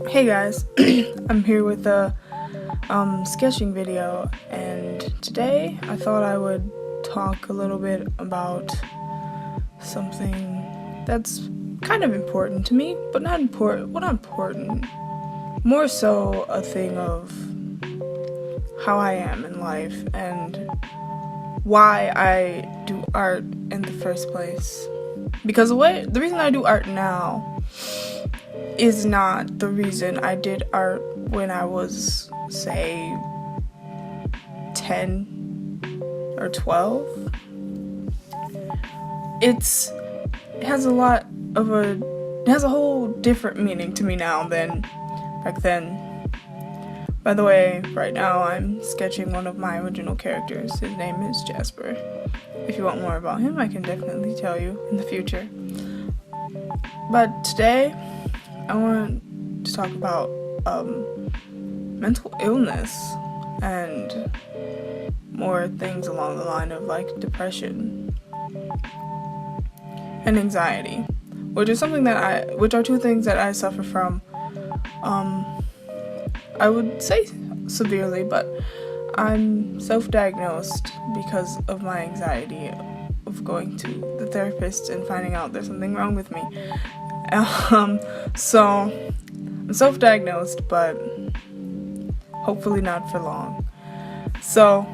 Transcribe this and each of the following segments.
Hey guys, I'm here with a sketching video, and today I thought I would talk a little bit about something that's kind of important to me, but not important. Well, not important. More so a thing of how I am in life and why I do art in the first place. Because the reason I do art now is not the reason I did art when I was, say, 10 or 12. It has a lot of it has a whole different meaning to me now than back then. By the way, right now I'm sketching one of my original characters. His name is Jasper. If you want more about him, I can definitely tell you in the future. But today, I want to talk about mental illness and more things along the line of like depression and anxiety, which are two things that I suffer from. I would say severely, but I'm self-diagnosed because of my anxiety of going to the therapist and finding out there's something wrong with me. So I'm self-diagnosed, but hopefully not for long. So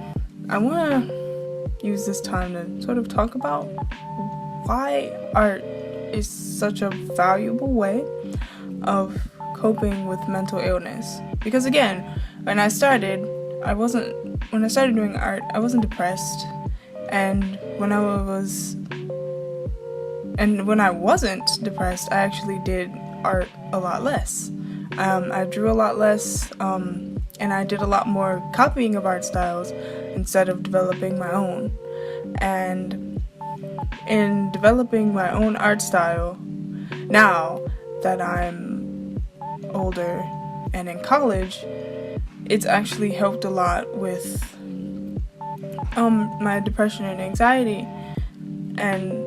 I want to use this time to sort of talk about why art is such a valuable way of coping with mental illness. Because again, when I started doing art, I wasn't depressed, and when I wasn't depressed, I actually did art a lot less. I drew a lot less, and I did a lot more copying of art styles instead of developing my own. And in developing my own art style, now that I'm older and in college, it's actually helped a lot with my depression and anxiety, and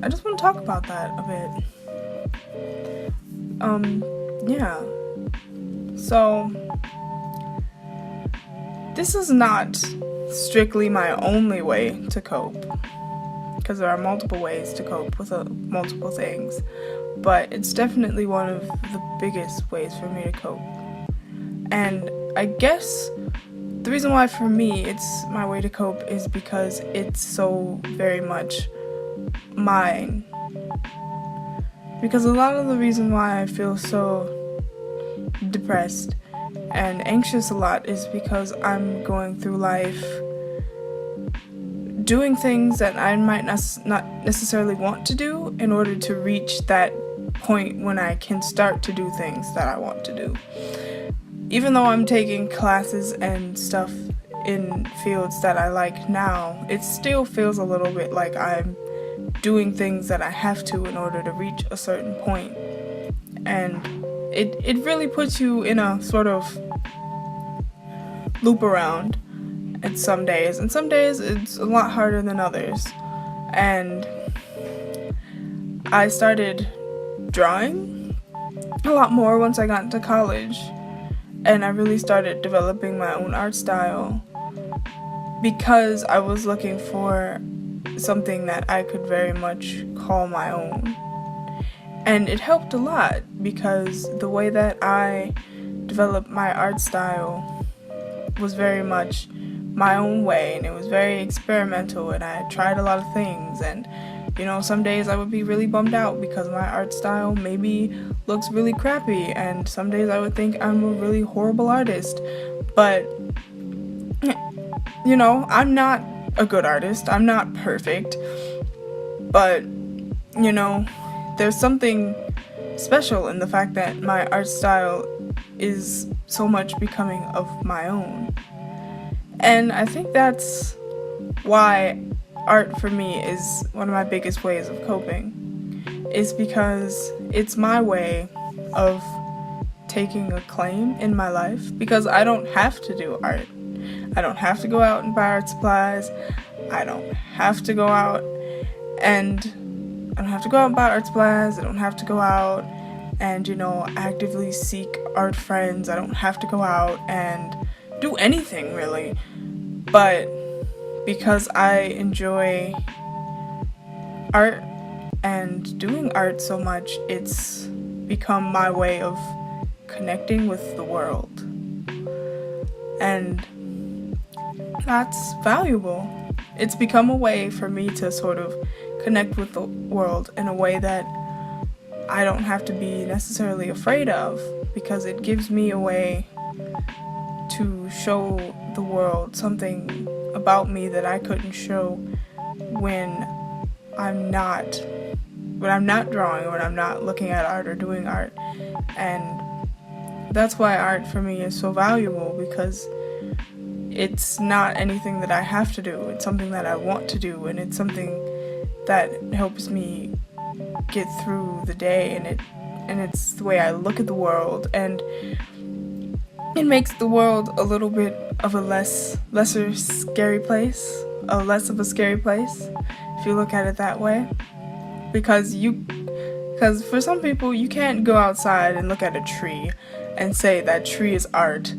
I just want to talk about that a bit. Yeah. So this is not strictly my only way to cope, because there are multiple ways to cope with multiple things, but it's definitely one of the biggest ways for me to cope. And I guess the reason why for me it's my way to cope is because it's so very much mine. Because a lot of the reason why I feel so depressed and anxious a lot is because I'm going through life doing things that I might not necessarily want to do in order to reach that point when I can start to do things that I want to do. Even though I'm taking classes and stuff in fields that I like now, it still feels a little bit like I'm doing things that I have to in order to reach a certain point. And it really puts you in a sort of loop around at some days. And some days it's a lot harder than others. And I started drawing a lot more once I got into college. And I really started developing my own art style because I was looking for something that I could very much call my own. And it helped a lot because the way that I developed my art style was very much my own way, and it was very experimental, and I tried a lot of things. And some days I would be really bummed out because my art style maybe looks really crappy, and some days I would think I'm a really horrible artist. But I'm not a good artist. I'm not perfect. But there's something special in the fact that my art style is so much becoming of my own. And I think that's why art for me is one of my biggest ways of coping, is because it's my way of taking a claim in my life, because I don't have to do art. I don't have to go out and buy art supplies. I don't have to go out and buy art supplies. I don't have to go out and, actively seek art friends. I don't have to go out and do anything really. But because I enjoy art and doing art so much, it's become my way of connecting with the world. And that's valuable. It's become a way for me to sort of connect with the world in a way that I don't have to be necessarily afraid of, because it gives me a way to show the world something about me that I couldn't show when I'm not drawing, or when I'm not looking at art or doing art. And that's why art for me is so valuable, because it's not anything that I have to do. It's something that I want to do, and it's something that helps me get through the day, and it's the way I look at the world, and it makes the world a little bit of a lesser scary place, less of a scary place, if you look at it that way. Because for some people, you can't go outside and look at a tree and say that tree is art.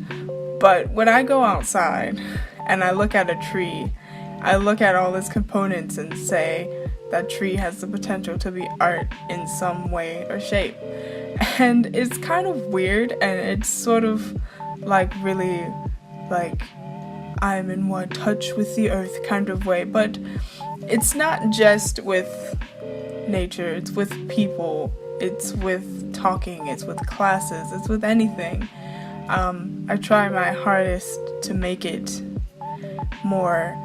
But when I go outside and I look at a tree, I look at all its components and say that tree has the potential to be art in some way or shape. And it's kind of weird, and it's sort of like really like I'm in what touch with the earth kind of way. But it's not just with nature, it's with people, it's with talking, it's with classes, it's with anything. I try my hardest to make it more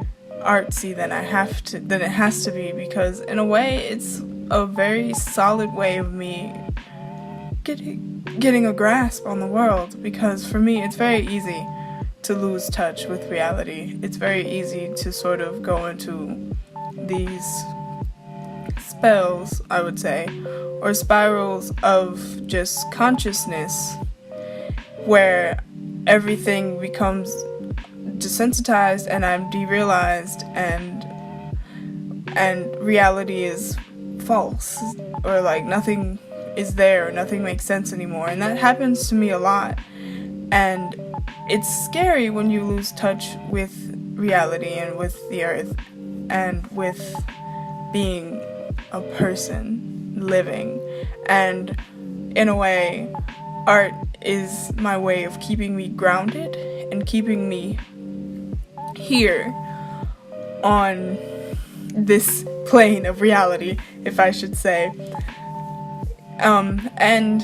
artsy than it has to be, because in a way it's a very solid way of me getting a grasp on the world. Because for me, it's very easy to lose touch with reality. It's very easy to sort of go into these spells, I would say, or spirals of just consciousness, where everything becomes desensitized and I'm derealized, and reality is false, or like nothing is there, or nothing makes sense anymore. And that happens to me a lot, and it's scary when you lose touch with reality and with the earth and with being a person living. And in a way, art is my way of keeping me grounded and keeping me here on this plane of reality, if I should say. And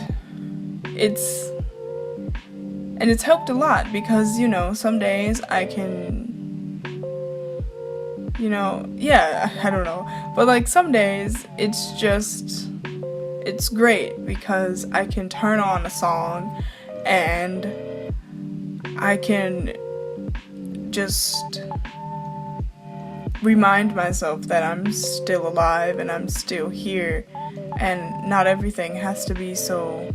it's helped a lot, because some days I can, I don't know, but like some days it's great because I can turn on a song and I can just remind myself that I'm still alive and I'm still here, and not everything has to be so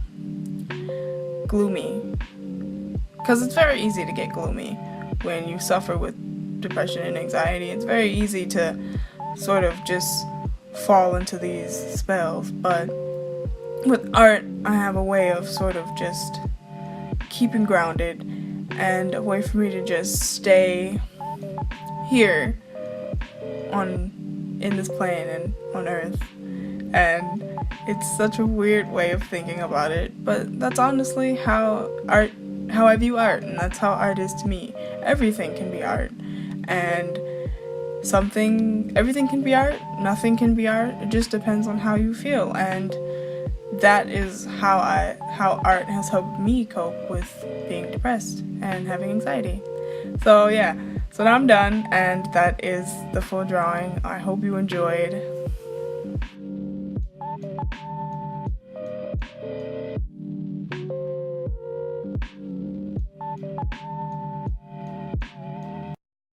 gloomy. Because it's very easy to get gloomy when you suffer with depression and anxiety. It's very easy to sort of just fall into these spells. But with art, I have a way of sort of just keeping grounded, and a way for me to just stay here in this plane and on Earth. And it's such a weird way of thinking about it, but that's honestly how I view art, and that's how art is to me. Everything can be art, and everything can be art, nothing can be art. It just depends on how you feel, and that is how art has helped me cope with being depressed and having anxiety. So yeah, so now I'm done, and that is the full drawing. I hope you enjoyed.